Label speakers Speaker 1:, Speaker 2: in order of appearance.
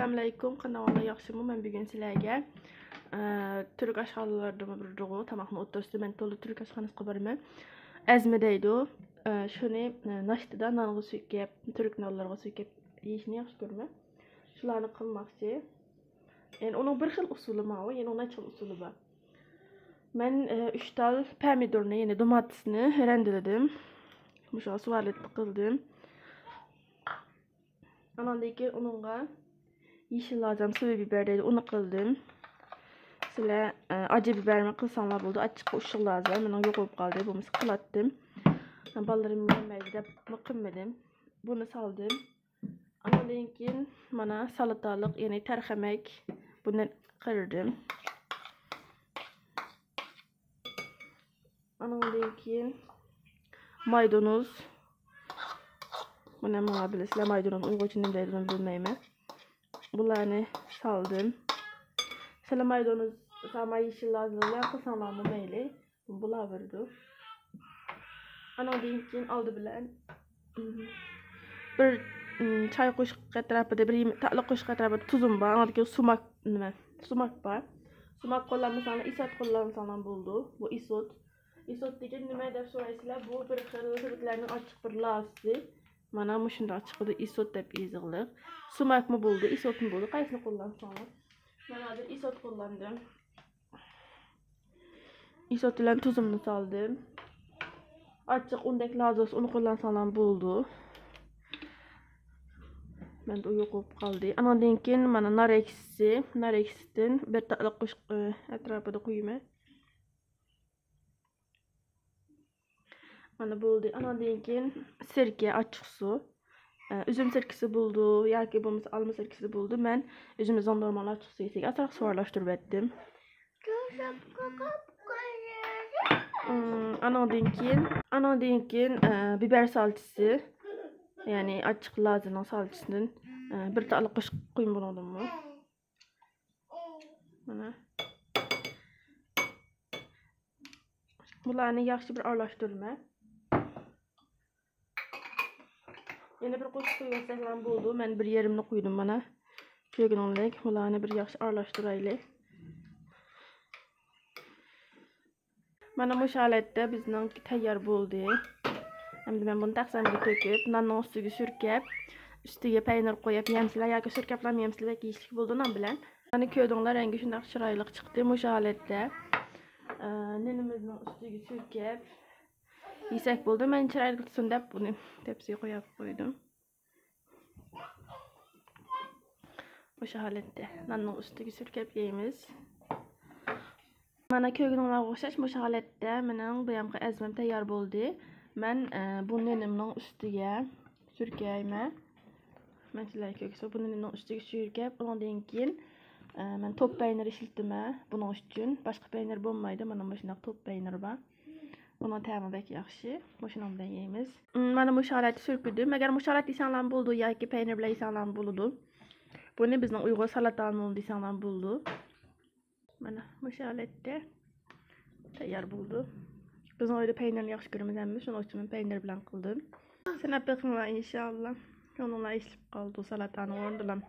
Speaker 1: Assalamu alaykum. Kanalımda yaxşımı? Ben bugün sizlerge Türk aşxanalardan bir ruğu tamamını o'ttirdim. Ben to'liq Türk aşxanasiga boraman. Azmidaydi u. Shuni nashtada nonga suykab, Türk nonlarga suykab yeyishni yaxshi ko'raman. Shularni qilmoqchi. Yani onun bir xil usuli bor, yani onun necha usuli bor. Men 3 tal pomidorni, yani domatesni rendeledim. Musha suvalet qildim. Ondan keyin onunga yeşil lazım, sıvı biber deydi, onu qildim. Sizlar acı bibermi qilsanglar bo'ldi, achchiq ushul lazım. Men yo'q bo'lib qoldi, bo'lmasa qilatdim. Balalarim yemaydi deb qilmadim. Buni soldim. Ondan keyin mana salatalik, ya'ni tarxamak, buni qirdim. Ondan keyin maydanoz. Buni mana bilasizlar, maydanoz uyg'urcha nima deydi bilmayman. Bularni saldım. Sizlar maydanoz, sama yeşil lazımlar qilsanglar mayli. Bular verdi. Ondan keyin oldi bilan bir çay qo'shiq atrofida, bir taqli qo'shiq atrofida tuzum bor. Ondan keyin sumak nima? Sumak bor. Sumak qo'llanmasanglar, isot qo'llansangiz bo'ldi. Bu isot. Isot degan nima deb so'raysizlar? Bu bir xil turklarning ochiq bir lavsi. Mana shunday chiqdi, isot deb yozilgan. Sumakmi bo'ldi, isotmi bo'ldi? Qaysini qo'llansangiz? Men hozir isot qo'llandim. Isot bilan tuzimni soldim. Ochiq undek lazos uni qo'llansanglar bo'ldi. Menda u yo'q bo'lib qoldi. Andan keyin mana nar ekşisidan bir taqli qo'shiq atrofida qo'yaman. Mana bo'ldi. Andan keyin sirka, ochiq suv. Üzüm sirkisi bo'ldi yoki bo'lmasa olma sirkisi bo'ldi. Men o'zimizdan normal ochiq suv yesak, asroq suvarlashtirib etdim. Andan keyin biber salçası, yani ochiq lazının salçasından bir taqli qo'shib qo'yib bo'ladimi? Mana. Bularni yaxshi bir aralashtirma. Yana bir qo'shib qo'ysak ham bo'ldi. Men bir yerimni qo'ydim mana. Ko'rganingdek, bularni bir yaxshi aralashtiraylik. Mana bu holatda bizning tayyor bo'ldi. Endi men buni taqsamga to'kib, nonning ustiga surkab, ustiga peynir qo'yib yemsizlar yoki surkablam yemsizlar yeyishlik bo'ldi non bilan. Mana ko'rdinglar, rangi shunday chiroyli chiqdi. Bu holatda ninimizning ustiga surkab yesak bo'ldi. Men chiroyli chiqsin deb buni tepsiga qo'yib qo'ydim. Bu holatda nonning ustiga surkab yeymiz. Mana ko'rganinglarga o'xshash bu holatda mening bu yamqi azmim tayyor bo'ldi. Men bu ninimning ustiga surkayman. Men sizlarga ko'rsatib, bu ninimning ustiga surkab, undan keyin men top peynir ishlatdim buning uchun. Boshqa peynir bo'lmaydi. Mana bu shunday top peynir bor. Bunun ta'mi bek yaxshi. Shuni bilan yeymiz. Mana bu holatda surkidim. Agar bu holat desanglar bo'ldi yoki peynir bilan desanglar bo'ladi. Buni bizning Uyg'ur salatalmi desanglar bo'ldi. Mana bu holatda tayyor bo'ldi. Biz oyda peynirni yaxshi ko'ramiz, shuning uchun men peynir bilan qildim. Sinab biqinglar inshaalloh. Ko'ngillar eshilib qoldi salatani o'rnidan.